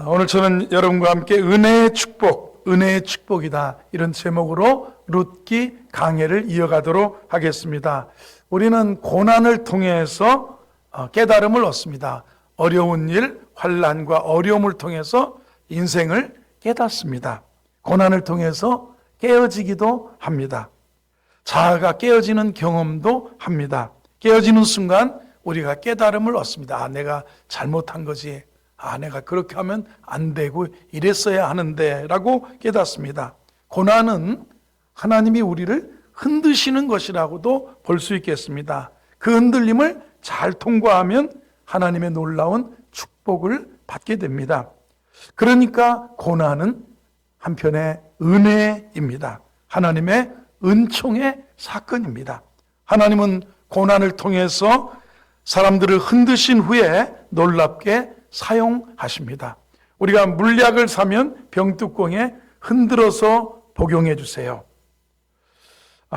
오늘 저는 여러분과 함께 은혜의 축복이다, 이런 제목으로 룻기 강해를 이어가도록 하겠습니다. 우리는 고난을 통해서 깨달음을 얻습니다. 어려운 일, 환난과 어려움을 통해서 인생을 깨닫습니다. 고난을 통해서 깨어지기도 합니다. 자아가 깨어지는 경험도 합니다. 깨어지는 순간 우리가 깨달음을 얻습니다. 내가 잘못한 거지. 내가 그렇게 하면 안 되고 이랬어야 하는데 라고 깨닫습니다. 고난은 하나님이 우리를 흔드시는 것이라고도 볼 수 있겠습니다. 그 흔들림을 잘 통과하면 하나님의 놀라운 축복을 받게 됩니다. 그러니까 고난은 한편의 은혜입니다. 하나님의 은총의 사건입니다. 하나님은 고난을 통해서 사람들을 흔드신 후에 놀랍게 사용하십니다. 우리가 물약을 사면 병뚜껑에 흔들어서 복용해 주세요.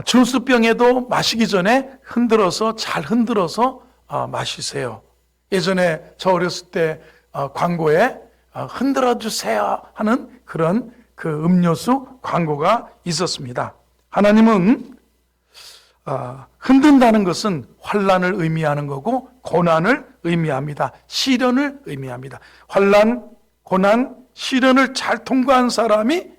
중수병에도 마시기 전에 잘 흔들어서 마시세요. 예전에 저 어렸을 때 광고에 흔들어 주세요 하는 그런 그 음료수 광고가 있었습니다. 하나님은 흔든다는 것은 환난을 의미하는 거고 고난을 의미합니다. 시련을 의미합니다. 환난, 고난, 시련을 잘 통과한 사람이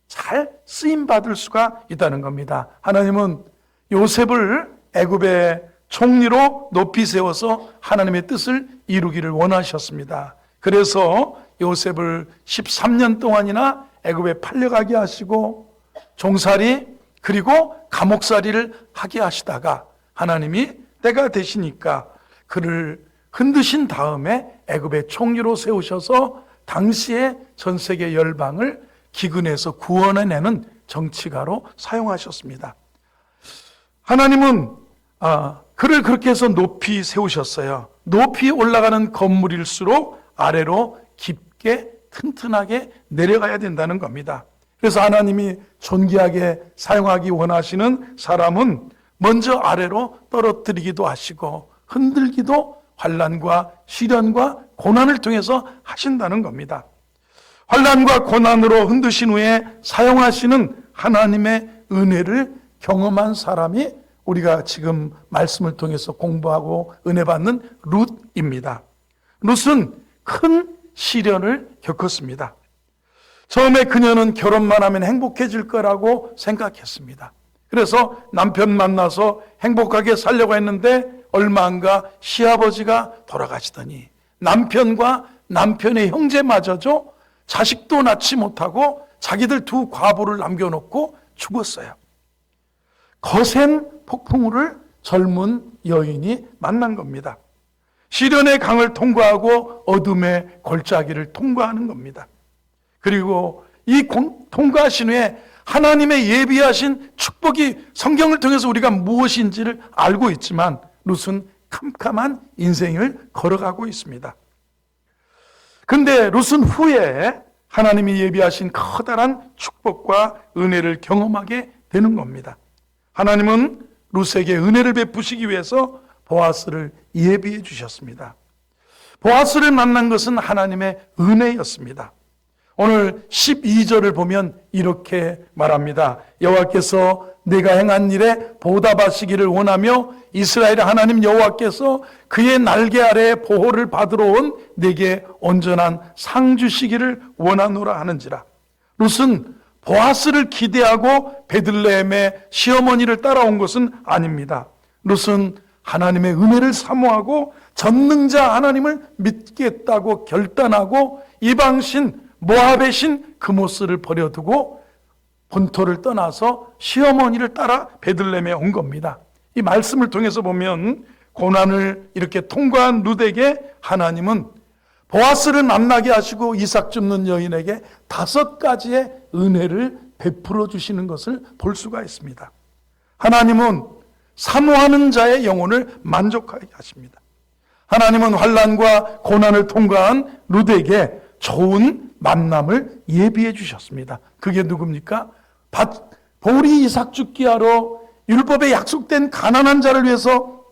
잘 쓰임받을 수가 있다는 겁니다. 하나님은 요셉을 애굽의 총리로 높이 세워서 하나님의 뜻을 이루기를 원하셨습니다. 그래서 요셉을 13년 동안이나 애굽에 팔려가게 하시고 종살이 그리고 감옥살이를 하게 하시다가 하나님이 때가 되시니까 그를 흔드신 다음에 애굽의 총리로 세우셔서 당시에 전 세계 열방을 기근에서 구원해내는 정치가로 사용하셨습니다. 하나님은 그를 그렇게 해서 높이 세우셨어요. 높이 올라가는 건물일수록 아래로 깊게 튼튼하게 내려가야 된다는 겁니다. 그래서 하나님이 존귀하게 사용하기 원하시는 사람은 먼저 아래로 떨어뜨리기도 하시고 흔들기도 환난과 시련과 고난을 통해서 하신다는 겁니다. 환난과 고난으로 흔드신 후에 사용하시는 하나님의 은혜를 경험한 사람이 우리가 지금 말씀을 통해서 공부하고 은혜 받는 룻입니다. 룻은 큰 시련을 겪었습니다. 처음에 그녀는 결혼만 하면 행복해질 거라고 생각했습니다. 그래서 남편 만나서 행복하게 살려고 했는데 얼마 안 가 시아버지가 돌아가시더니 남편과 남편의 형제마저도 자식도 낳지 못하고 자기들 두 과부를 남겨놓고 죽었어요. 거센 폭풍우를 젊은 여인이 만난 겁니다. 시련의 강을 통과하고 어둠의 골짜기를 통과하는 겁니다. 그리고 이 통과하신 후에 하나님의 예비하신 축복이 성경을 통해서 우리가 무엇인지를 알고 있지만 룻은 캄캄한 인생을 걸어가고 있습니다. 그런데 룻은 후에 하나님이 예비하신 커다란 축복과 은혜를 경험하게 되는 겁니다. 하나님은 룻에게 은혜를 베푸시기 위해서 보아스를 예비해 주셨습니다. 보아스를 만난 것은 하나님의 은혜였습니다. 오늘 12절을 보면 이렇게 말합니다. 여호와께서 내가 행한 일에 보답하시기를 원하며 이스라엘의 하나님 여호와께서 그의 날개 아래에 보호를 받으러 온 내게 온전한 상 주시기를 원하노라 하는지라. 룻은 보아스를 기대하고 베들레헴의 시어머니를 따라온 것은 아닙니다. 룻은 하나님의 은혜를 사모하고 전능자 하나님을 믿겠다고 결단하고 이방신 모압의 신 그모스를 버려두고 본토를 떠나서 시어머니를 따라 베들레헴에 온 겁니다. 이 말씀을 통해서 보면 고난을 이렇게 통과한 룻에게 하나님은 보아스를 만나게 하시고 이삭 줍는 여인에게 5가지의 은혜를 베풀어 주시는 것을 볼 수가 있습니다. 하나님은 사모하는 자의 영혼을 만족하게 하십니다. 하나님은 환난과 고난을 통과한 룻에게 좋은 만남을 예비해 주셨습니다. 그게 누굽니까? 보리 이삭 죽기 하러 율법에 약속된 가난한 자를 위해서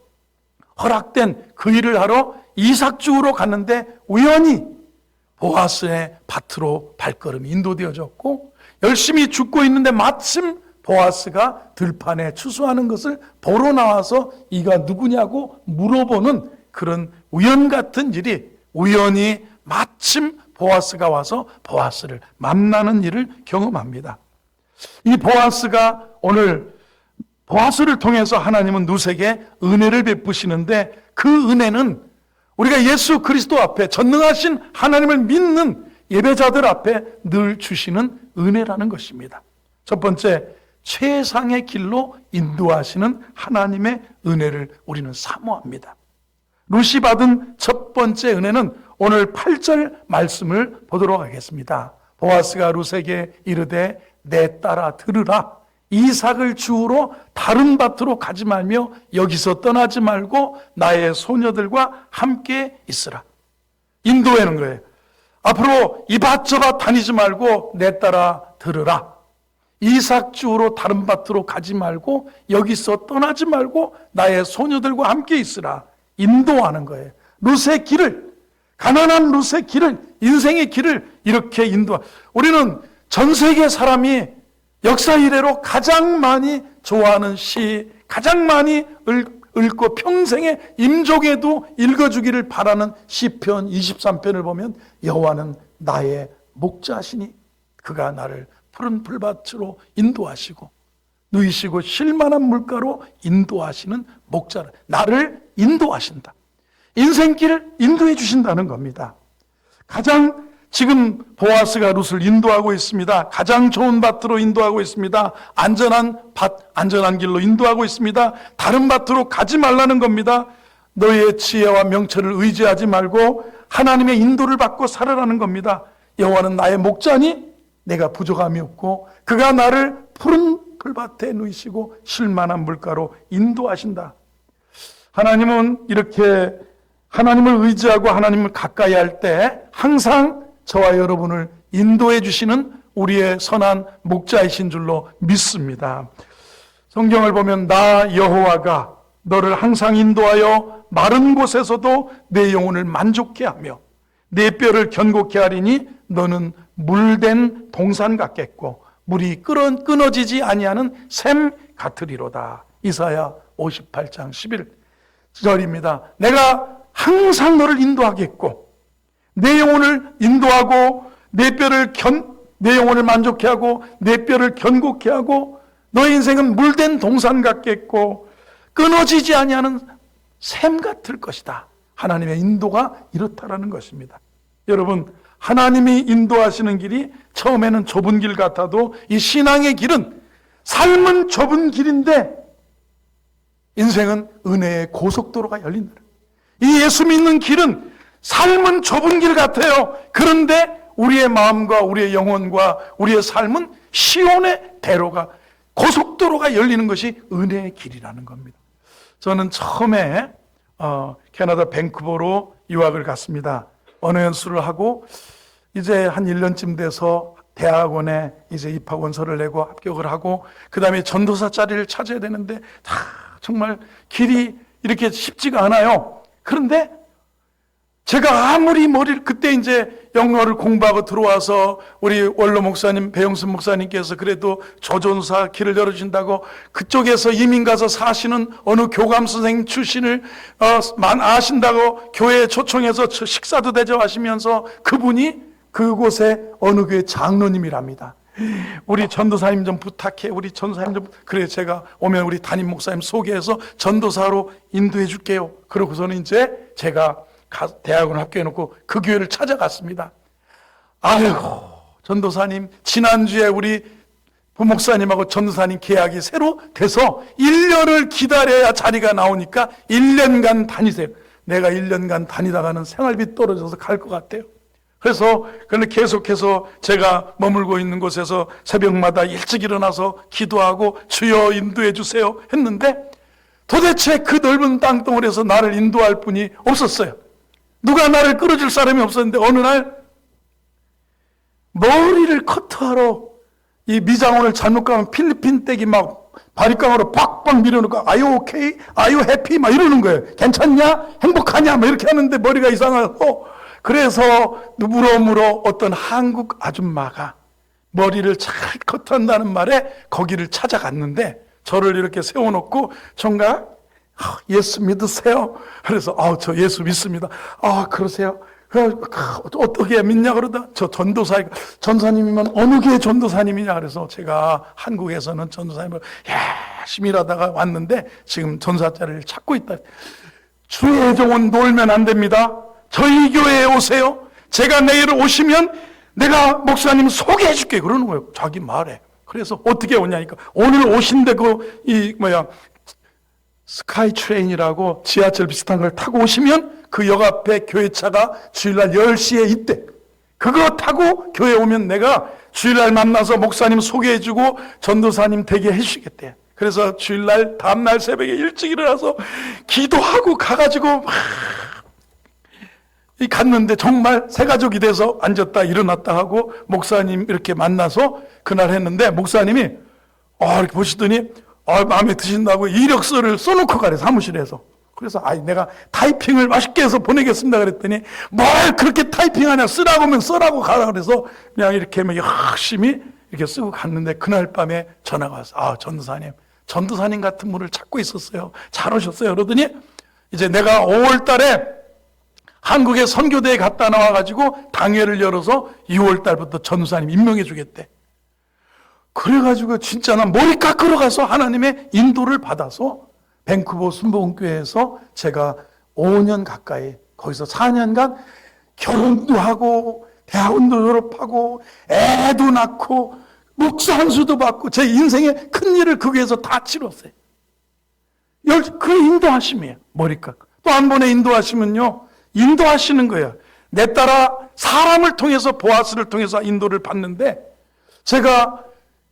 허락된 그 일을 하러 이삭 주우러 갔는데 우연히 보아스의 밭으로 발걸음이 인도되어졌고, 열심히 죽고 있는데 마침 보아스가 들판에 추수하는 것을 보러 나와서 이가 누구냐고 물어보는 그런 우연 같은 일이, 우연히 마침 보아스가 와서 보아스를 만나는 일을 경험합니다. 이 보아스가 오늘, 보아스를 통해서 하나님은 룻에게 은혜를 베푸시는데, 그 은혜는 우리가 예수 그리스도 앞에, 전능하신 하나님을 믿는 예배자들 앞에 늘 주시는 은혜라는 것입니다. 첫 번째, 최상의 길로 인도하시는 하나님의 은혜를 우리는 사모합니다. 룻이 받은 첫 번째 은혜는 오늘 8절 말씀을 보도록 하겠습니다. 보아스가 룻에게 이르되 내 딸아 들으라. 이삭을 주우러 다른 밭으로 가지 말며 여기서 떠나지 말고 나의 소녀들과 함께 있으라. 인도하는 거예요. 앞으로 이 밭 저 밭 다니지 말고 내 딸아 들으라. 이삭 주우러 다른 밭으로 가지 말고 여기서 떠나지 말고 나의 소녀들과 함께 있으라. 인도하는 거예요. 룻의 길을, 가난한 룻의 길을, 인생의 길을 이렇게 우리는 전 세계 사람이 역사 이래로 가장 많이 좋아하는 시, 가장 많이 읽고 평생에 임종에도 읽어주기를 바라는 시편 23편을 보면, 여호와는 나의 목자시니 그가 나를 푸른 풀밭으로 인도하시고 누이시고 쉴만한 물가로 인도하시는 목자를, 나를 인도하신다. 인생길을 인도해 주신다는 겁니다. 가장 지금 보아스가 룻을 인도하고 있습니다. 가장 좋은 밭으로 인도하고 있습니다. 안전한 밭, 안전한 길로 인도하고 있습니다. 다른 밭으로 가지 말라는 겁니다. 너의 지혜와 명철을 의지하지 말고 하나님의 인도를 받고 살아라는 겁니다. 여호와는 나의 목자니 내가 부족함이 없고 그가 나를 푸른 풀밭에 누이시고 쉴만한 물가로 인도하신다. 하나님은 이렇게 하나님을 의지하고 하나님을 가까이 할 때 항상 저와 여러분을 인도해 주시는 우리의 선한 목자이신 줄로 믿습니다. 성경을 보면 나 여호와가 너를 항상 인도하여 마른 곳에서도 내 영혼을 만족케 하며 내 뼈를 견고케 하리니 너는 물된 동산 같겠고 물이 끊어지지 아니하는 샘 같으리로다. 이사야 58장 11절입니다. 내가 항상 너를 인도하겠고 내 영혼을 인도하고 내 영혼을 만족케 하고 내 뼈를 견고케 하고 너의 인생은 물된 동산 같겠고 끊어지지 아니하는 샘 같을 것이다. 하나님의 인도가 이렇다라는 것입니다. 여러분, 하나님이 인도하시는 길이 처음에는 좁은 길 같아도 이 신앙의 길은, 삶은 좁은 길인데 인생은 은혜의 고속도로가 열린다. 이 예수 믿는 길은 삶은 좁은 길 같아요. 그런데 우리의 마음과 우리의 영혼과 우리의 삶은 시온의 대로가, 고속도로가 열리는 것이 은혜의 길이라는 겁니다. 저는 처음에 캐나다 밴쿠버로 유학을 갔습니다. 언어 연수를 하고 이제 한 1년쯤 돼서 대학원에 이제 입학원서를 내고 합격을 하고 그 다음에 전도사 자리를 찾아야 되는데 정말 길이 이렇게 쉽지가 않아요. 그런데 제가 아무리 그때 이제 영어를 공부하고 들어와서 우리 원로 목사님, 배영순 목사님께서 그래도 조전사 길을 열어주신다고 그쪽에서 이민 가서 사시는 어느 교감 선생님 출신을 아신다고 교회에 초청해서 식사도 대접하시면서 그분이 그곳에 어느 교회 장로님이랍니다. 우리 전도사님 좀 부탁해. 우리 전도사님 좀. 그래, 제가 오면 우리 담임 목사님 소개해서 전도사로 인도해 줄게요. 그러고서는 이제 제가 대학원 합격해놓고 그 교회를 찾아갔습니다. 아이고, 전도사님, 지난주에 우리 부목사님하고 전도사님 계약이 새로 돼서 1년을 기다려야 자리가 나오니까 1년간 다니세요. 내가 1년간 다니다가는 생활비 떨어져서 갈 것 같아요. 그래서 계속해서 제가 머물고 있는 곳에서 새벽마다 일찍 일어나서 기도하고 주여 인도해 주세요 했는데 도대체 그 넓은 땅덩어리에서 나를 인도할 분이 없었어요. 누가 나를 끌어줄 사람이 없었는데 어느 날 머리를 커트하러 이 미장원을 잘못 가면 필리핀 댁이 막 바리깡으로 빡빡 밀어놓고 Are you okay? Are you happy? 막 이러는 거예요. 괜찮냐? 행복하냐? 막 이렇게 하는데 머리가 이상하고 그래서 물어물어 어떤 한국 아줌마가 머리를 잘 커트한다는 말에 거기를 찾아갔는데 저를 이렇게 세워놓고 총각 예수 믿으세요? 그래서 저 예수 믿습니다. 그러세요? 어떻게 믿냐 그러다 저 전도사님이면 어느 게 전도사님이냐 그래서 제가 한국에서는 전도사님을 열심히 일하다가 왔는데 지금 전사자를 찾고 있다. 주의 종은 놀면 안 됩니다. 저희 교회에 오세요. 제가 내일 오시면 내가 목사님 소개해 줄게 그러는 거예요. 자기 말에. 그래서 어떻게 오냐니까 오늘 오신데 스카이트레인이라고 지하철 비슷한 걸 타고 오시면 그 역 앞에 교회차가 주일날 10시에 있대. 그거 타고 교회 오면 내가 주일날 만나서 목사님 소개해주고 전도사님 되게 해주시겠대. 그래서 주일날 다음날 새벽에 일찍 일어나서 기도하고 가가지고 갔는데 정말 새가족이 돼서 앉았다 일어났다 하고 목사님 이렇게 만나서 그날 했는데 목사님이 이렇게 보시더니 마음에 드신다고 이력서를 써놓고 가래 사무실에서. 그래서 내가 타이핑을 맛있게 해서 보내겠습니다 그랬더니 뭘 그렇게 타이핑하냐 쓰라고 하면 써라고 가라 그래서 그냥 이렇게 열심히 이렇게 쓰고 갔는데 그날 밤에 전화가 왔어. 전도사님 같은 분을 찾고 있었어요. 잘 오셨어요. 그러더니 이제 내가 5월 달에 한국에 선교대에 갔다 나와가지고 당회를 열어서 6월 달부터 전도사님 임명해 주겠대. 그래가지고 진짜 난 머리 깎으러 가서 하나님의 인도를 받아서 밴쿠버 순복음교회에서 제가 5년 가까이 거기서 4년간 결혼도 하고 대학원도 졸업하고 애도 낳고 목사 한수도 받고 제 인생의 큰 일을 그 교회에서 다 치렀어요. 그 인도하심이에요. 머리 깎고. 또 한 번에 인도하시면요. 인도하시는 거예요. 내 따라 사람을 통해서 보아스를 통해서 인도를 받는데 제가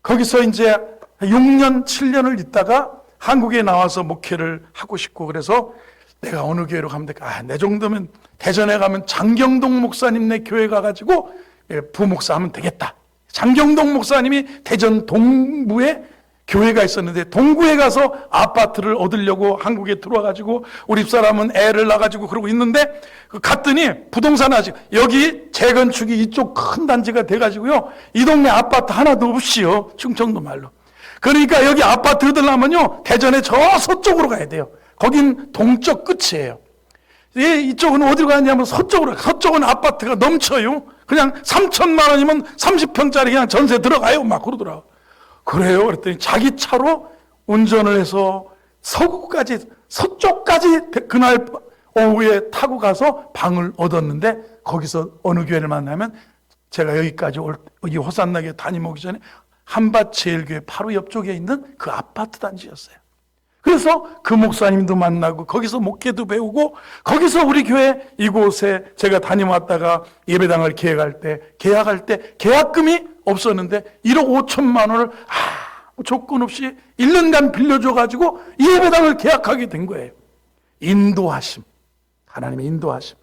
거기서 이제 6년, 7년을 있다가 한국에 나와서 목회를 하고 싶고 그래서 내가 어느 교회로 가면 될까? 내 정도면 대전에 가면 장경동 목사님네 교회 가가지고 부목사 하면 되겠다. 장경동 목사님이 대전 동부에 교회가 있었는데 동구에 가서 아파트를 얻으려고 한국에 들어와가지고 우리 집사람은 애를 낳아가지고 그러고 있는데 갔더니 부동산 아직 여기 재건축이 이쪽 큰 단지가 돼가지고요 이 동네 아파트 하나도 없이요 충청도 말로. 그러니까 여기 아파트 얻으려면요 대전에 저 서쪽으로 가야 돼요. 거긴 동쪽 끝이에요. 이쪽은 어디로 가냐면 서쪽으로. 서쪽은 아파트가 넘쳐요. 그냥 3천만 원이면 30평짜리 그냥 전세 들어가요 막 그러더라고. 그래요? 그랬더니 자기 차로 운전을 해서 서구까지 서쪽까지 그날 오후에 타고 가서 방을 얻었는데 거기서 어느 교회를 만나면 제가 여기까지 여기 호산나게 다니면 오기 전에 한밭제일교회 바로 옆쪽에 있는 그 아파트 단지였어요. 그래서 그 목사님도 만나고 거기서 목회도 배우고 거기서 우리 교회 이곳에 제가 다녀왔다가 예배당을 계약할 때 계약금이 없었는데 1억 5천만 원을 조건 없이 1년간 빌려줘가지고 예배당을 계약하게 된 거예요. 인도하심. 하나님의 인도하심.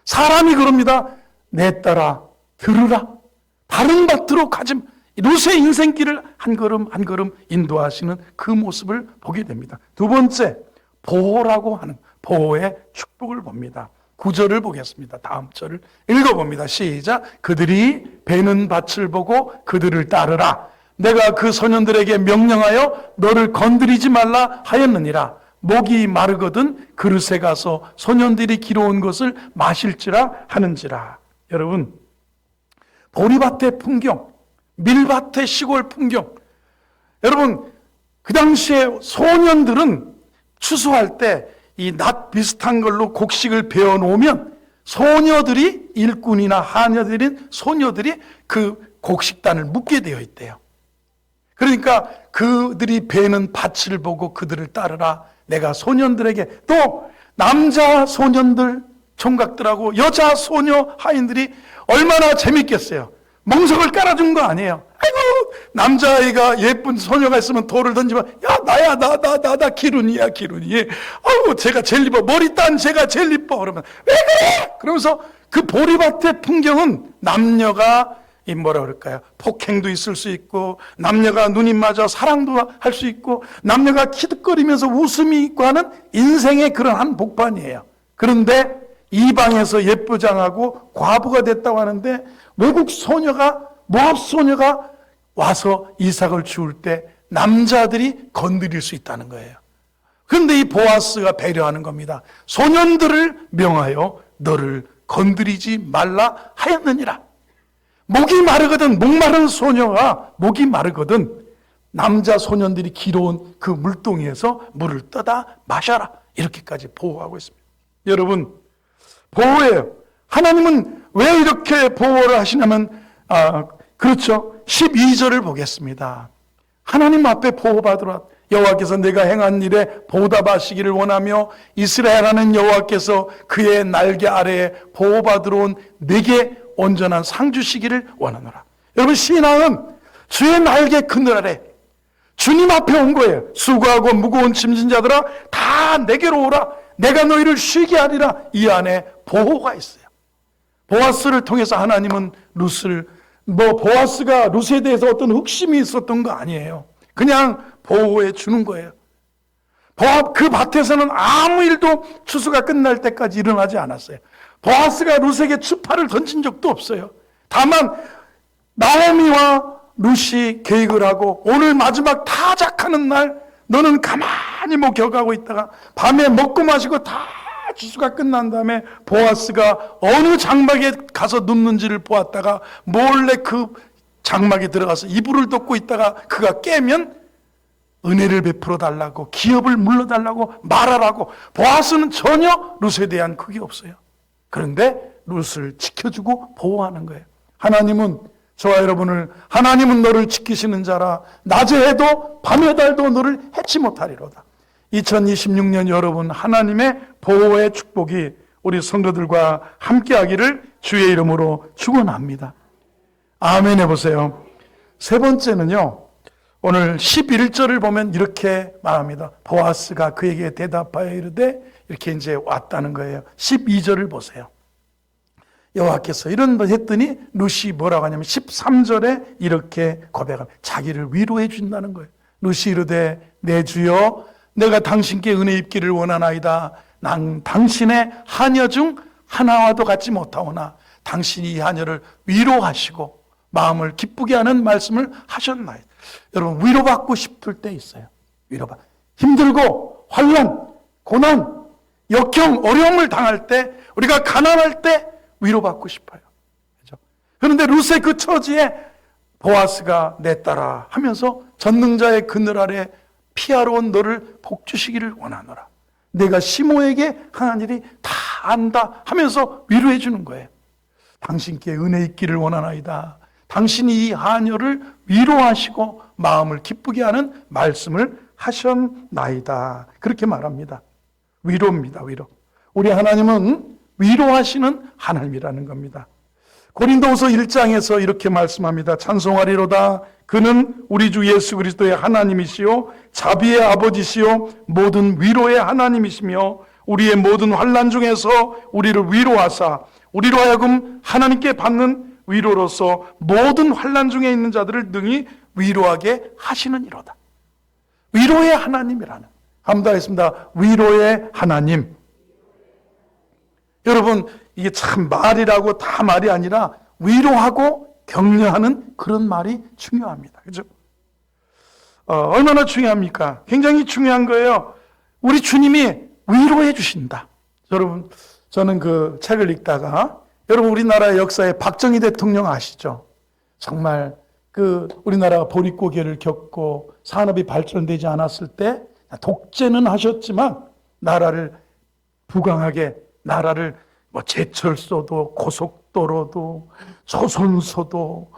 사람이 그럽니다. 내 따라 들으라. 다른 밭으로 가지 루세 인생길을 한 걸음 한 걸음 인도하시는 그 모습을 보게 됩니다. 두 번째, 보호라고 하는 보호의 축복을 봅니다. 9절을 보겠습니다. 다음 절을 읽어봅니다. 시작. 그들이 베는 밭을 보고 그들을 따르라. 내가 그 소년들에게 명령하여 너를 건드리지 말라 하였느니라. 목이 마르거든 그릇에 가서 소년들이 기러온 것을 마실지라 하는지라. 여러분, 보리밭의 풍경, 밀밭의 시골 풍경. 여러분, 그 당시에 소년들은 추수할 때 이 낫 비슷한 걸로 곡식을 베어 놓으면 소녀들이 일꾼이나 하녀들인 소녀들이 그 곡식단을 묶게 되어 있대요. 그러니까 그들이 베는 밭을 보고 그들을 따르라. 내가 소년들에게 또 남자 소년들 총각들하고 여자 소녀 하인들이 얼마나 재밌겠어요. 멍석을 깔아준 거 아니에요. 아이고, 남자아이가 예쁜 소녀가 있으면 돌을 던지면, 야, 나야, 나 기룬이야, 기룬이. 아이고, 제가 제일 이뻐. 머리 딴 제가 제일 이뻐. 그러면, 왜 그래? 그러면서 그 보리밭의 풍경은 남녀가, 뭐라 그럴까요? 폭행도 있을 수 있고, 남녀가 눈이 맞아 사랑도 할 수 있고, 남녀가 키득거리면서 웃음이 있고 하는 인생의 그런 한 복판이에요. 그런데 이방에서 예쁘장하고 과부가 됐다고 하는데 외국 소녀가, 모압 소녀가 와서 이삭을 죽을 때 남자들이 건드릴 수 있다는 거예요. 그런데 이 보아스가 배려하는 겁니다. 소년들을 명하여 너를 건드리지 말라 하였느니라. 목이 마르거든, 목마른 소녀가 목이 마르거든 남자 소년들이 길어온 그 물동이에서 물을 떠다 마셔라. 이렇게까지 보호하고 있습니다. 여러분, 보호예요. 하나님은 왜 이렇게 보호를 하시냐면 그렇죠. 12절을 보겠습니다. 하나님 앞에 보호받으라. 여호와께서 내가 행한 일에 보답하시기를 원하며 이스라엘 하는 여호와께서 그의 날개 아래에 보호받으러 온 내게 온전한 상 주시기를 원하노라. 여러분, 신앙은 주의 날개 그늘 아래 주님 앞에 온 거예요. 수고하고 무거운 짐진 자들아 다 내게로 오라. 내가 너희를 쉬게 하리라. 이 안에 보호가 있어요. 보아스를 통해서 하나님은 룻을, 보아스가 룻에 대해서 어떤 흑심이 있었던 거 아니에요. 그냥 보호해 주는 거예요. 그 밭에서는 아무 일도 추수가 끝날 때까지 일어나지 않았어요. 보아스가 룻에게 추파를 던진 적도 없어요. 다만 나오미와 룻이 계획을 하고 오늘 마지막 타작하는 날 너는 가만히 목격하고 있다가 밤에 먹고 마시고 다 추수가 끝난 다음에 보아스가 어느 장막에 가서 눕는지를 보았다가 몰래 그 장막에 들어가서 이불을 덮고 있다가 그가 깨면 은혜를 베풀어 달라고, 기업을 물러달라고 말하라고. 보아스는 전혀 룻에 대한 그게 없어요. 그런데 룻을 지켜주고 보호하는 거예요. 하나님은 저와 여러분을, 하나님은 너를 지키시는 자라. 낮에 해도 밤에 달도 너를 해치 못하리로다. 2026년 여러분, 하나님의 보호의 축복이 우리 성도들과 함께하기를 주의 이름으로 축원합니다. 아멘 해보세요. 세 번째는요, 오늘 11절을 보면 이렇게 말합니다. 보아스가 그에게 대답하여 이르되, 이렇게 이제 왔다는 거예요. 12절을 보세요. 여호와께서 이런 걸 했더니 룻이 뭐라고 하냐면 13절에 이렇게 고백합니다. 자기를 위로해 준다는 거예요. 룻이 이르되 내 주여 내가 당신께 은혜 입기를 원하나이다. 난 당신의 하녀 중 하나와도 같지 못하오나 당신이 이 하녀를 위로하시고 마음을 기쁘게 하는 말씀을 하셨나이다. 여러분, 위로받고 싶을 때 있어요. 힘들고 환난, 고난, 역경, 어려움을 당할 때, 우리가 가난할 때 위로받고 싶어요. 그렇죠? 그런데 룻의 그 처지에 보아스가 내 딸아 하면서 전능자의 그늘 아래 피하러 온 너를 복주시기를 원하노라. 내가 시모에게 하는 일이 다 안다 하면서 위로해 주는 거예요. 당신께 은혜 있기를 원하나이다. 당신이 이 하녀를 위로하시고 마음을 기쁘게 하는 말씀을 하셨나이다. 그렇게 말합니다. 위로입니다. 위로. 우리 하나님은 위로하시는 하나님이라는 겁니다. 고린도후서 1장에서 이렇게 말씀합니다. 찬송하리로다. 그는 우리 주 예수 그리스도의 하나님이시요 자비의 아버지시요 모든 위로의 하나님이시며 우리의 모든 환난 중에서 우리를 위로하사 우리로 하여금 하나님께 받는 위로로서 모든 환난 중에 있는 자들을 능히 위로하게 하시는 이로다. 위로의 하나님이라는, 감사했습니다. 위로의 하나님. 여러분, 이게 참 말이라고 다 말이 아니라 위로하고 격려하는 그런 말이 중요합니다. 그죠? 얼마나 중요합니까? 굉장히 중요한 거예요. 우리 주님이 위로해 주신다. 여러분, 저는 그 책을 읽다가, 여러분, 우리나라 역사에 박정희 대통령 아시죠? 정말 그 우리나라가 보릿고개를 겪고 산업이 발전되지 않았을 때 독재는 하셨지만 나라를 부강하게, 나라를 제철소도 고속도로도 조선소도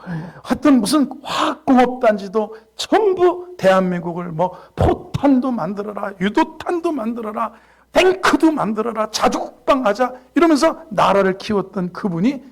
하여튼 무슨 화학공업단지도 전부 대한민국을 포탄도 만들어라, 유도탄도 만들어라, 탱크도 만들어라, 자주국방 하자 이러면서 나라를 키웠던 그분이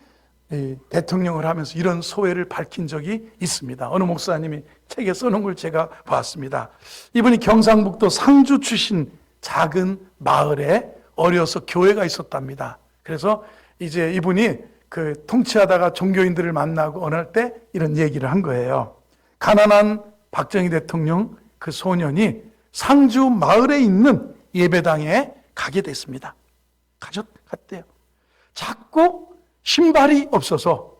대통령을 하면서 이런 소회를 밝힌 적이 있습니다. 어느 목사님이 책에 써놓은 걸 제가 봤습니다. 이분이 경상북도 상주 출신 작은 마을에 어려서 교회가 있었답니다. 그래서 이제 이분이 그 통치하다가 종교인들을 만나고 어느 때 이런 얘기를 한 거예요. 가난한 박정희 대통령 그 소년이 상주 마을에 있는 예배당에 가게 됐습니다. 갔대요. 자꾸 신발이 없어서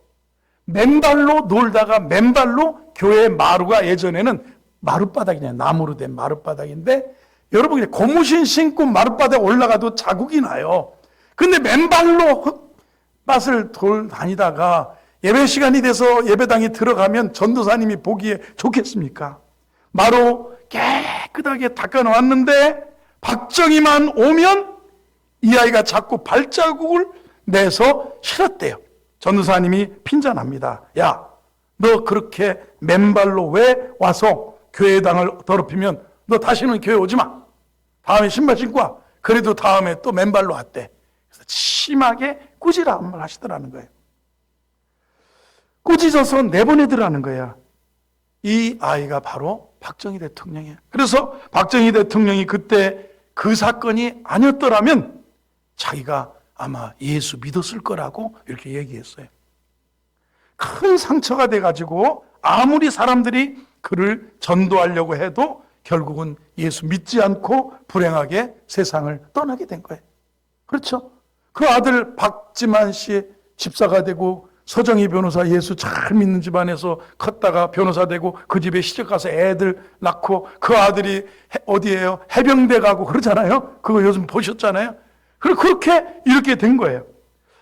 맨발로 놀다가 맨발로 교회 마루가 예전에는 마룻바닥이냐, 나무로 된 마룻바닥인데 여러분 그냥 고무신 신고 마룻바닥에 올라가도 자국이 나요. 근데 맨발로 흙밭을 다니다가 예배 시간이 돼서 예배당에 들어가면 전도사님이 보기에 좋겠습니까? 마루 깨끗하게 닦아놓았는데 박정희만 오면 이 아이가 자꾸 발자국을 내서 싫었대요. 전도사님이 핀잔합니다. 야, 너 그렇게 맨발로 왜 와서 교회당을 더럽히면 너 다시는 교회 오지 마. 다음에 신발 신고 와. 그래도 다음에 또 맨발로 왔대. 그래서 심하게 꾸지라 한 말 하시더라는 거예요. 꾸짖어서 내보내더라는 거야. 이 아이가 바로 박정희 대통령이에요. 그래서 박정희 대통령이 그때 그 사건이 아니었더라면 자기가 아마 예수 믿었을 거라고 이렇게 얘기했어요. 큰 상처가 돼가지고 아무리 사람들이 그를 전도하려고 해도 결국은 예수 믿지 않고 불행하게 세상을 떠나게 된 거예요. 그렇죠? 그 아들 박지만 씨 집사가 되고 서정희 변호사 예수 잘 믿는 집안에서 컸다가 변호사 되고 그 집에 시집 가서 애들 낳고 그 아들이 어디예요? 해병대 가고 그러잖아요. 그거 요즘 보셨잖아요. 그렇게 이렇게 된 거예요.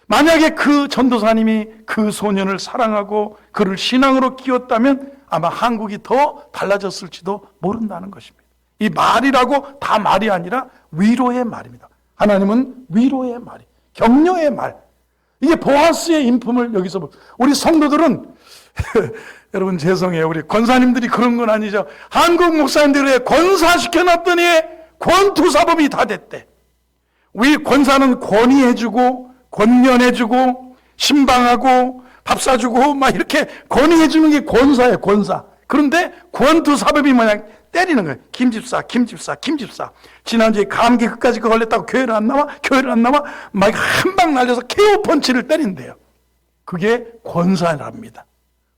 만약에 그 전도사님이 그 소년을 사랑하고 그를 신앙으로 키웠다면 아마 한국이 더 달라졌을지도 모른다는 것입니다. 이 말이라고 다 말이 아니라 위로의 말입니다. 하나님은 위로의 말이, 격려의 말. 이게 보아스의 인품을 여기서 우리 성도들은 여러분 죄송해요. 우리 권사님들이 그런 건 아니죠. 한국 목사님들의 권사시켜놨더니 권투사범이 다 됐대. 우리 권사는 권위해주고 권면해주고 신방하고 밥 사주고 막 이렇게 권위해주는 게 권사예요. 권사. 그런데 권투사범이 뭐냐, 때리는 거예요. 김집사. 지난주에 감기 끝까지 걸렸다고 교회를 안 나와 막 한 방 날려서 KO 펀치를 때린대요. 그게 권사랍니다.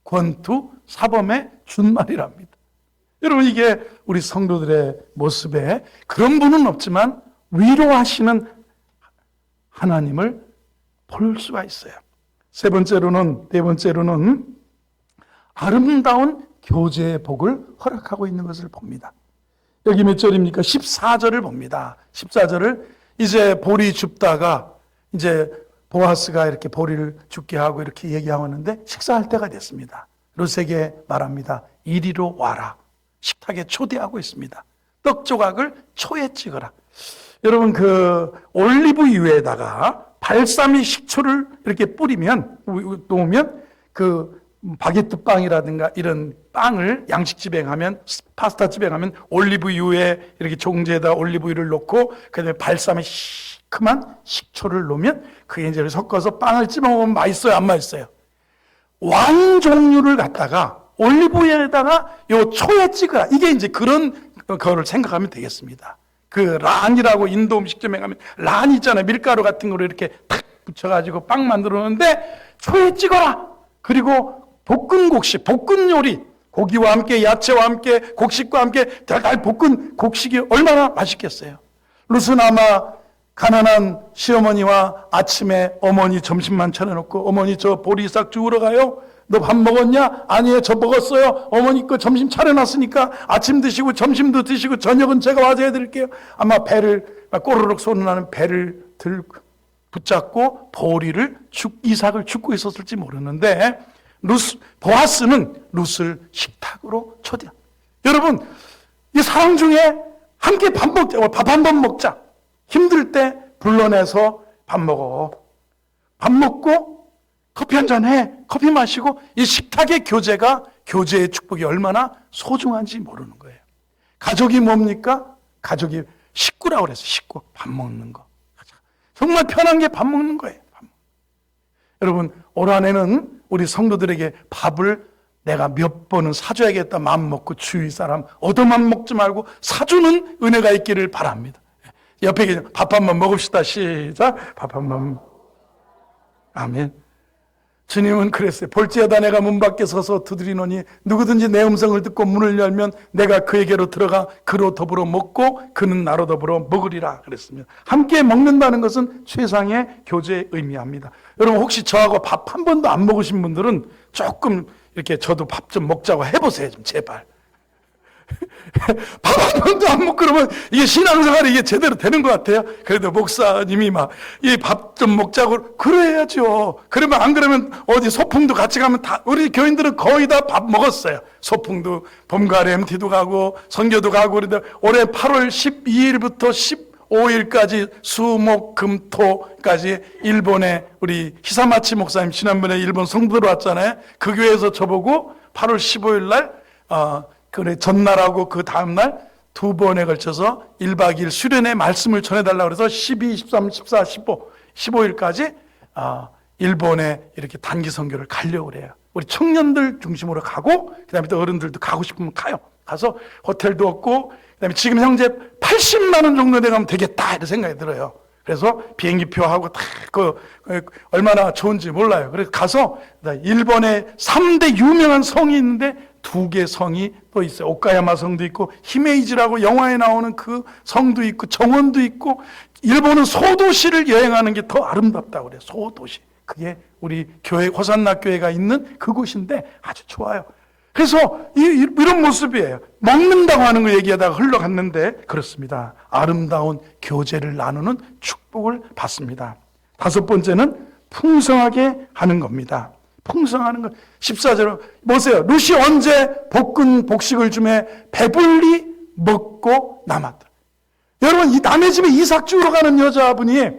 권투사범의 준말이랍니다. 여러분 이게 우리 성도들의 모습에 그런 분은 없지만 위로하시는 하나님을 볼 수가 있어요. 네 번째로는 아름다운 교제의 복을 허락하고 있는 것을 봅니다. 여기 몇 절입니까? 14절을 봅니다. 14절을 이제 보리 줍다가 이제 보아스가 이렇게 보리를 줍게 하고 이렇게 얘기하는데 식사할 때가 됐습니다. 룻에게 말합니다. 이리로 와라. 식탁에 초대하고 있습니다. 떡 조각을 초에 찍어라. 여러분 그 올리브유에다가 발사믹 식초를 이렇게 뿌리면 놓으면 그 바게트 빵이라든가 이런 빵을 양식집에 가면 파스타집에 가면 올리브유에 이렇게 종지에다 올리브유를 넣고 그다음에 발사믹 시큼한 식초를 넣으면 그게 이제 섞어서 빵을 찝어 먹으면 맛있어요, 안 맛있어요? 왕 종류를 갖다가 올리브유에다가 요 초에 찍어라. 이게 이제 그런 거를 생각하면 되겠습니다. 그 란이라고 인도 음식점에 가면 란 있잖아요. 밀가루 같은 거를 이렇게 탁 붙여가지고 빵 만들어 놓는데 초에 찍어라. 그리고 볶은 곡식, 볶은 요리, 고기와 함께 야채와 함께 곡식과 함께 달달 볶은 곡식이 얼마나 맛있겠어요. 룻은 아마 가난한 시어머니와 아침에 어머니 점심만 차려놓고 어머니 저 보리싹 주우러 가요? 너 밥 먹었냐? 아니에요, 저 먹었어요. 어머니 거 점심 차려놨으니까 아침 드시고 점심도 드시고 저녁은 제가 와서 해드릴게요. 아마 배를 꼬르륵 소리 나는 배를 붙잡고 보리를 이삭을 줍고 있었을지 모르는데 보아스는 룻을 식탁으로 초대합니다. 여러분 이 사랑 중에 함께 밥 한 번 먹자. 힘들 때 불러내서 밥 먹어. 밥 먹고 커피 한잔 해. 커피 마시고 이 식탁의 교제의 축복이 얼마나 소중한지 모르는 거예요. 가족이 뭡니까? 가족이 식구라고 그랬어요. 식구. 밥 먹는 거. 정말 편한 게 밥 먹는 거예요. 여러분 올 한해는 우리 성도들에게 밥을 내가 몇 번은 사줘야겠다 마음 먹고 주위 사람 얻어만 먹지 말고 사주는 은혜가 있기를 바랍니다. 옆에 밥 한 번 먹읍시다. 시작. 밥 한 번. 아멘. 주님은 그랬어요. 볼지어다 내가 문 밖에 서서 두드리노니 누구든지 내 음성을 듣고 문을 열면 내가 그에게로 들어가 그로 더불어 먹고 그는 나로 더불어 먹으리라 그랬습니다. 함께 먹는다는 것은 최상의 교제의 의미합니다. 여러분 혹시 저하고 밥 한 번도 안 먹으신 분들은 조금 이렇게 저도 밥 좀 먹자고 해보세요. 좀 제발. 밥 한 번도 안 먹고 그러면 이게 신앙생활이 이게 제대로 되는 것 같아요. 그래도 목사님이 막 이 밥 좀 먹자고 그래야죠. 그러면 안 그러면 어디 소풍도 같이 가면 다 우리 교인들은 거의 다 밥 먹었어요. 소풍도 봄가을 MT도 가고 선교도 가고 그런데 올해 8월 12일부터 15일까지 수목금토까지 일본에 우리 히사마치 목사님 지난번에 일본 성도로 왔잖아요. 그 교회에서 저보고 8월 15일 날 그래 전날하고 그 다음날 두 번에 걸쳐서 1박 2일 수련회 말씀을 전해달라고 그래서 12, 13, 14, 15, 15일까지 일본에 이렇게 단기 선교를 가려고 그래요. 우리 청년들 중심으로 가고 그 다음에 또 어른들도 가고 싶으면 가요. 가서 호텔도 없고 그 다음에 지금 현재 80만 원 정도 내가면 되겠다 이런 생각이 들어요. 그래서 비행기표하고 다 얼마나 좋은지 몰라요. 그래서 가서 일본에 3대 유명한 성이 있는데 2개 성이 또 있어요. 오카야마 성도 있고 히메이지라고 영화에 나오는 그 성도 있고 정원도 있고 일본은 소도시를 여행하는 게 더 아름답다고 그래요. 소도시. 그게 우리 교회 호산나 교회가 있는 그곳인데 아주 좋아요. 그래서 이런 모습이에요. 먹는다고 하는 거 얘기하다가 흘러갔는데 그렇습니다. 아름다운 교제를 나누는 축복을 받습니다. 5번째는 풍성하게 하는 겁니다. 풍성하는 것. 14절로 보세요. 룻이 언제 볶은 복식을 주매 배불리 먹고 남았다. 여러분 이 남의 집에 이삭 주우러 가는 여자분이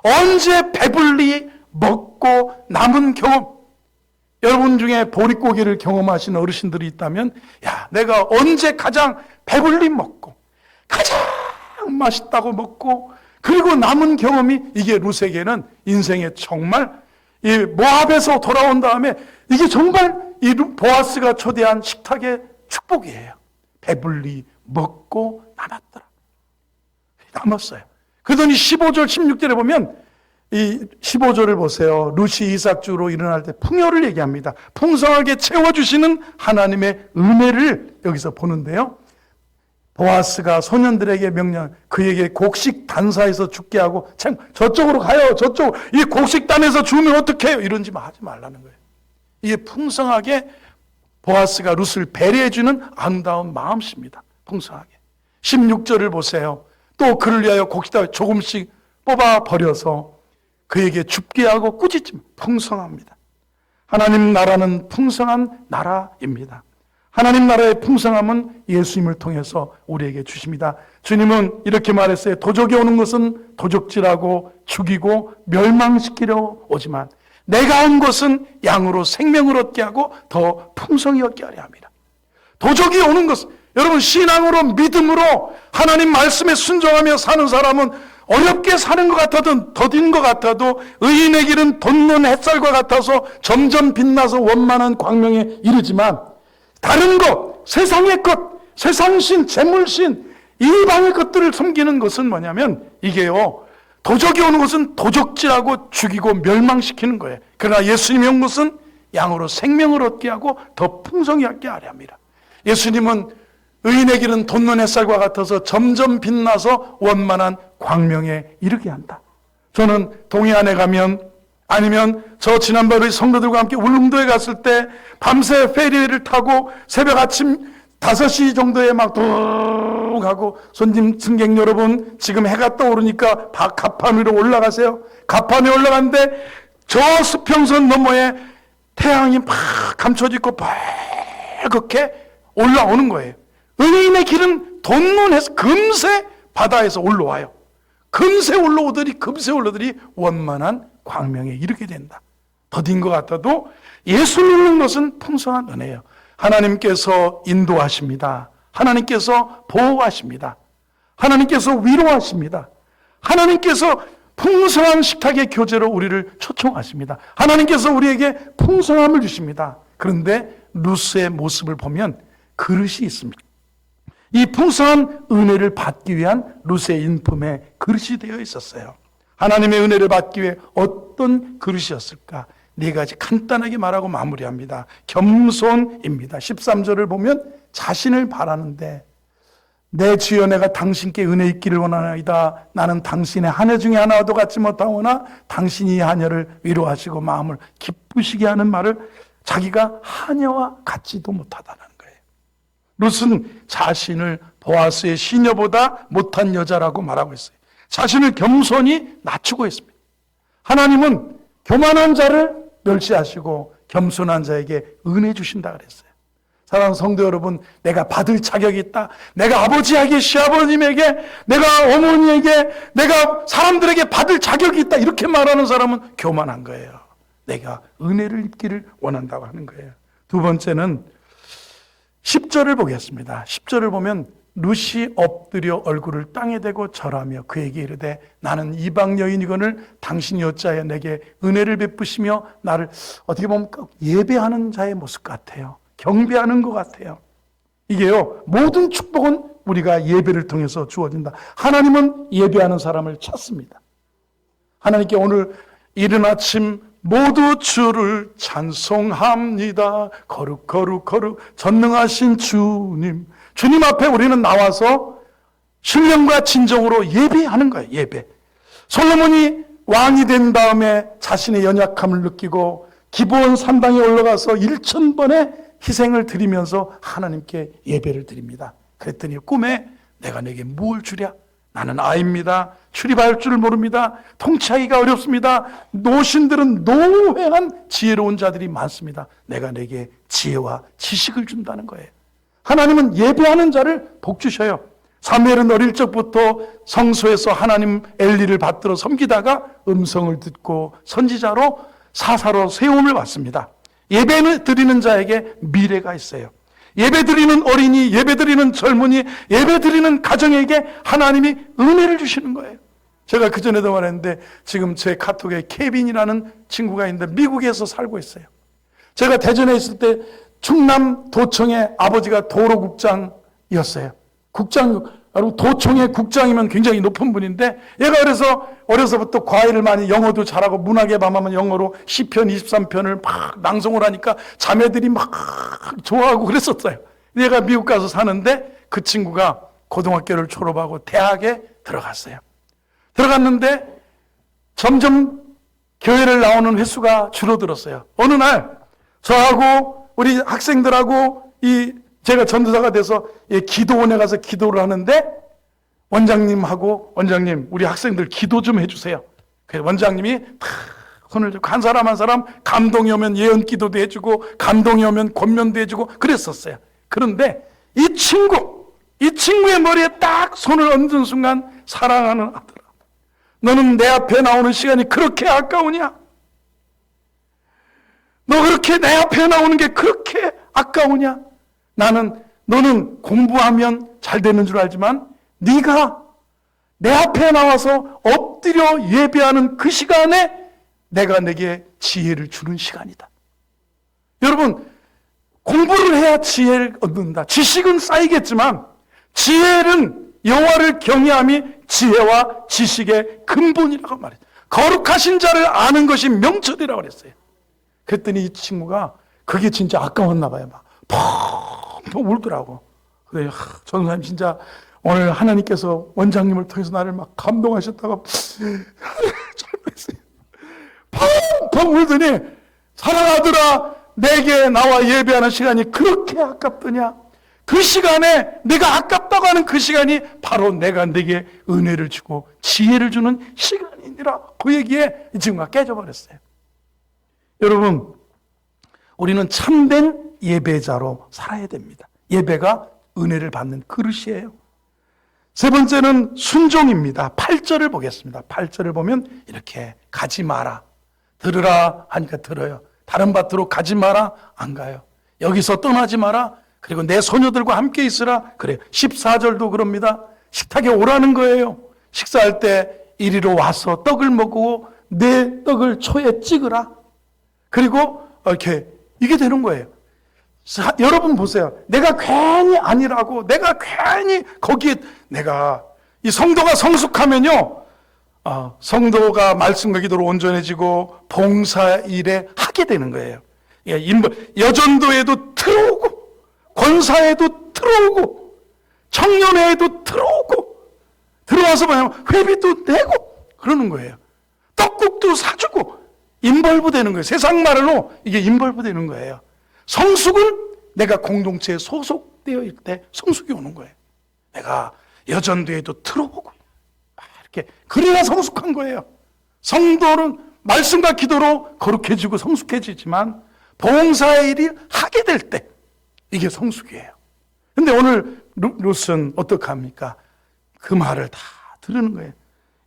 언제 배불리 먹고 남은 경험. 여러분 중에 보릿고기를 경험하신 어르신들이 있다면 야 내가 언제 가장 배불리 먹고 가장 맛있다고 먹고 그리고 남은 경험이 이게 룻에게는 인생에 정말 이 모압에서 돌아온 다음에 이게 정말 이 보아스가 초대한 식탁의 축복이에요. 배불리 먹고 남았더라. 남았어요. 그러더니 15절 16절에 보면 이 15절을 보세요. 룻이 이삭 주로 일어날 때 풍요를 얘기합니다. 풍성하게 채워주시는 하나님의 은혜를 여기서 보는데요. 보아스가 소년들에게 명령, 그에게 곡식 단사에서 죽게 하고 참 저쪽으로 가요. 저쪽 이 곡식단에서 주면 어떡해요? 이런지 하지 말라는 거예요. 이게 풍성하게 보아스가 룻을 배려해주는 아름다운 마음씨입니다. 풍성하게. 16절을 보세요. 또 그를 위하여 곡식단 조금씩 뽑아 버려서 그에게 줍게 하고 꾸짖지만 풍성합니다. 하나님 나라는 풍성한 나라입니다. 하나님 나라의 풍성함은 예수님을 통해서 우리에게 주십니다. 주님은 이렇게 말했어요. 도적이 오는 것은 도적질하고 죽이고 멸망시키려 오지만 내가 온 것은 양으로 생명을 얻게 하고 더 풍성히 얻게 하려 합니다. 도적이 오는 것은 여러분 신앙으로 믿음으로 하나님 말씀에 순종하며 사는 사람은 어렵게 사는 것 같아도 더딘 것 같아도 의인의 길은 돋는 햇살과 같아서 점점 빛나서 원만한 광명에 이르지만 다른 것, 세상의 것, 세상신, 재물신, 이방의 것들을 섬기는 것은 뭐냐면 이게요 도적이 오는 것은 도적질하고 죽이고 멸망시키는 거예요. 그러나 예수님이 온 것은 양으로 생명을 얻게 하고 더 풍성히 하게 하려 합니다. 예수님은 의인의 길은 돋는 햇살과 같아서 점점 빛나서 원만한 광명에 이르게 한다. 저는 동해안에 가면 아니면 저 지난번에 성도들과 함께 울릉도에 갔을 때 밤새 페리를 타고 새벽 아침 5시 정도에 막 뚝 하고 손님 승객 여러분 지금 해가 떠오르니까 가판 위로 올라가세요. 가판에 올라갔는데 저 수평선 너머에 태양이 막 감춰지고 빨갛게 올라오는 거예요. 의인의 길은 돋는해서 금세 바다에서 올라와요. 금세 올라오더니 원만한 광명에 이르게 된다. 더딘 것 같아도 예수 믿는 것은 풍성한 은혜예요. 하나님께서 인도하십니다. 하나님께서 보호하십니다. 하나님께서 위로하십니다. 하나님께서 풍성한 식탁의 교제로 우리를 초청하십니다. 하나님께서 우리에게 풍성함을 주십니다. 그런데 룻의 모습을 보면 그릇이 있습니다. 이 풍성한 은혜를 받기 위한 룻의 인품에 그릇이 되어 있었어요. 하나님의 은혜를 받기 위해 어떤 그릇이었을까? 네 가지 간단하게 말하고 마무리합니다. 겸손입니다. 13절을 보면 자신을 바라는데 내 주여 내가 당신께 은혜 있기를 원하나이다. 나는 당신의 하녀 중에 하나와도 같지 못하오나 당신이 이 하녀를 위로하시고 마음을 기쁘시게 하는 말을 자기가 하녀와 같지도 못하다는 거예요. 룻은 자신을 보아스의 시녀보다 못한 여자라고 말하고 있어요. 자신을 겸손히 낮추고 있습니다. 하나님은 교만한 자를 멸시하시고 겸손한 자에게 은혜 주신다 그랬어요. 사랑하는 성도 여러분, 내가 받을 자격이 있다. 내가 아버지에게, 시아버님에게, 내가 어머니에게, 내가 사람들에게 받을 자격이 있다. 이렇게 말하는 사람은 교만한 거예요. 내가 은혜를 입기를 원한다고 하는 거예요. 두 번째는 10절을 보겠습니다. 10절을 보면 룻이 엎드려 얼굴을 땅에 대고 절하며 그에게 이르되 나는 이방 여인이거늘 당신이 어찌하여 내게 은혜를 베푸시며 나를 어떻게 보면 예배하는 자의 모습 같아요. 경배하는 것 같아요. 이게요, 모든 축복은 우리가 예배를 통해서 주어진다. 하나님은 예배하는 사람을 찾습니다. 하나님께 오늘 이른 아침 모두 주를 찬송합니다. 거룩 거룩 거룩 전능하신 주님. 주님 앞에 우리는 나와서 신령과 진정으로 예배하는 거예요. 예배. 솔로몬이 왕이 된 다음에 자신의 연약함을 느끼고 기브온 산당에 올라가서 1000번의 희생을 드리면서 하나님께 예배를 드립니다. 그랬더니 꿈에 내가 내게 무엇을 주랴? 나는 아이입니다. 출입할 줄 모릅니다. 통치하기가 어렵습니다. 노신들은 노회한 지혜로운 자들이 많습니다. 내가 내게 지혜와 지식을 준다는 거예요. 하나님은 예배하는 자를 복주셔요. 사무엘은 어릴 적부터 성소에서 하나님 엘리를 받들어 섬기다가 음성을 듣고 선지자로 사사로 세움을 받습니다. 예배 드리는 자에게 미래가 있어요. 예배 드리는 어린이, 예배 드리는 젊은이, 예배 드리는 가정에게 하나님이 은혜를 주시는 거예요. 제가 그전에도 말했는데 지금 제 카톡에 케빈이라는 친구가 있는데 미국에서 살고 있어요. 제가 대전에 있을 때 충남 도청의 아버지가 도로국장이었어요. 여러분 도청의 국장이면 굉장히 높은 분인데 얘가 그래서 어려서부터 과외를 많이 영어도 잘하고 문학의 밤하면 영어로 시편 23편을 막 낭송을 하니까 자매들이 막 좋아하고 그랬었어요. 얘가 미국 가서 사는데 그 친구가 고등학교를 졸업하고 대학에 들어갔어요. 들어갔는데 점점 교회를 나오는 횟수가 줄어들었어요. 어느 날 저하고 우리 학생들하고 제가 전도사가 돼서 기도원에 가서 기도를 하는데 원장님하고 원장님 우리 학생들 기도 좀 해주세요. 그래서 원장님이 손을 들고 한 사람 한 사람 감동이 오면 예언 기도도 해주고 감동이 오면 권면도 해주고 그랬었어요. 그런데 이 친구의 머리에 딱 손을 얹은 순간 사랑하는 아들아, 너는 내 앞에 나오는 시간이 그렇게 아까우냐? 너 그렇게 내 앞에 나오는 게 그렇게 아까우냐? 너는 공부하면 잘 되는 줄 알지만 네가 내 앞에 나와서 엎드려 예배하는 그 시간에 내가 내게 지혜를 주는 시간이다. 여러분, 공부를 해야 지혜를 얻는다. 지식은 쌓이겠지만 지혜는 여호와를 경외함이 지혜와 지식의 근본이라고 말해요. 거룩하신 자를 아는 것이 명철이라고 그랬어요. 그랬더니 이 친구가 그게 진짜 아까웠나 봐요. 막 펑펑 울더라고. 그래, 전사님 진짜 오늘 하나님께서 원장님을 통해서 나를 막 감동하셨다고 잘못했어요. 펑펑 울더니 사랑하더라, 내게 나와 예배하는 시간이 그렇게 아깝더냐? 그 시간에 내가 아깝다고 하는 그 시간이 바로 내가 내게 은혜를 주고 지혜를 주는 시간이니라. 그 얘기에 이 친구가 깨져버렸어요. 여러분, 우리는 참된 예배자로 살아야 됩니다. 예배가 은혜를 받는 그릇이에요. 세 번째는 순종입니다. 8절을 보겠습니다. 8절을 보면 이렇게 가지 마라. 들으라 하니까 들어요. 다른 밭으로 가지 마라. 안 가요. 여기서 떠나지 마라. 그리고 내 소녀들과 함께 있으라. 그래요. 14절도 그럽니다. 식탁에 오라는 거예요. 식사할 때 이리로 와서 떡을 먹고 내 떡을 초에 찍으라. 그리고 이렇게 이게 되는 거예요. 여러분 보세요. 내가 괜히 아니라고, 내가 괜히 거기에 내가 이 성도가 성숙하면요, 성도가 말씀과 기도로 온전해지고 봉사 일에 하게 되는 거예요. 여전도에도 들어오고, 권사에도 들어오고, 청년회에도 들어오고, 들어와서 뭐냐면 회비도 내고 그러는 거예요. 떡국도 사주고 인벌브 되는 거예요. 세상 말로 이게 인벌브 되는 거예요. 성숙은 내가 공동체에 소속되어 있을 때 성숙이 오는 거예요. 내가 여전도에도 들어보고 이렇게 그래야 성숙한 거예요. 성도는 말씀과 기도로 거룩해지고 성숙해지지만 봉사의 일을 하게 될 때 이게 성숙이에요. 근데 오늘 룻은 어떻게 합니까? 그 말을 다 들으는 거예요.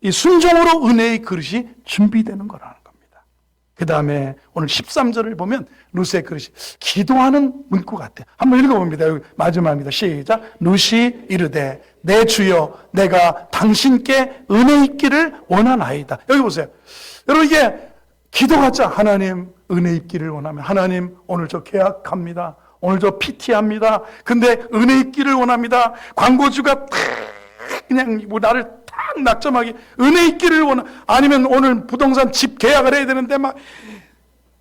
이 순종으로 은혜의 그릇이 준비되는 거라는 겁니다. 그 다음에 오늘 13절을 보면 룻의 그릇이 기도하는 문구 같아요. 한번 읽어봅니다. 여기 마지막입니다. 시작. 룻이 이르되 내 주여 내가 당신께 은혜 있기를 원하나이다. 여기 보세요. 여러분 이게 기도 같죠? 하나님 은혜 있기를 원하면 하나님 오늘 저 계약합니다. 오늘 저 PT합니다. 근데 은혜 있기를 원합니다. 광고주가 그냥 뭐 나를 딱 낙점하게 은혜 있기를 원하. 아니면 오늘 부동산 집 계약을 해야 되는데 막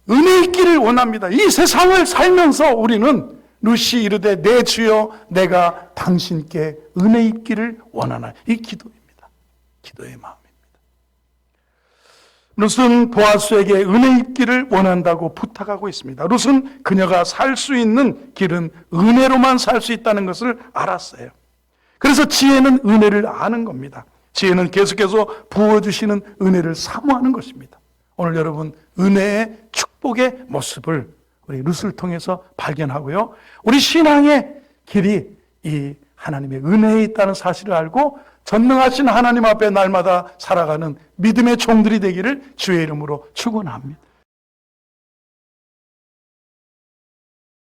은혜 있기를 원합니다. 이 세상을 살면서 우리는 룻이 이르되 내 주여 내가 당신께 은혜 있기를 원하나. 이 기도입니다. 기도의 마음입니다. 룻은 보아스에게 은혜 있기를 원한다고 부탁하고 있습니다. 룻은 그녀가 살 수 있는 길은 은혜로만 살 수 있다는 것을 알았어요. 그래서 지혜는 은혜를 아는 겁니다. 지혜는 계속해서 부어주시는 은혜를 사모하는 것입니다. 오늘 여러분 은혜의 축복의 모습을 우리 룻을 통해서 발견하고요. 우리 신앙의 길이 이 하나님의 은혜에 있다는 사실을 알고 전능하신 하나님 앞에 날마다 살아가는 믿음의 종들이 되기를 주의 이름으로 축원합니다.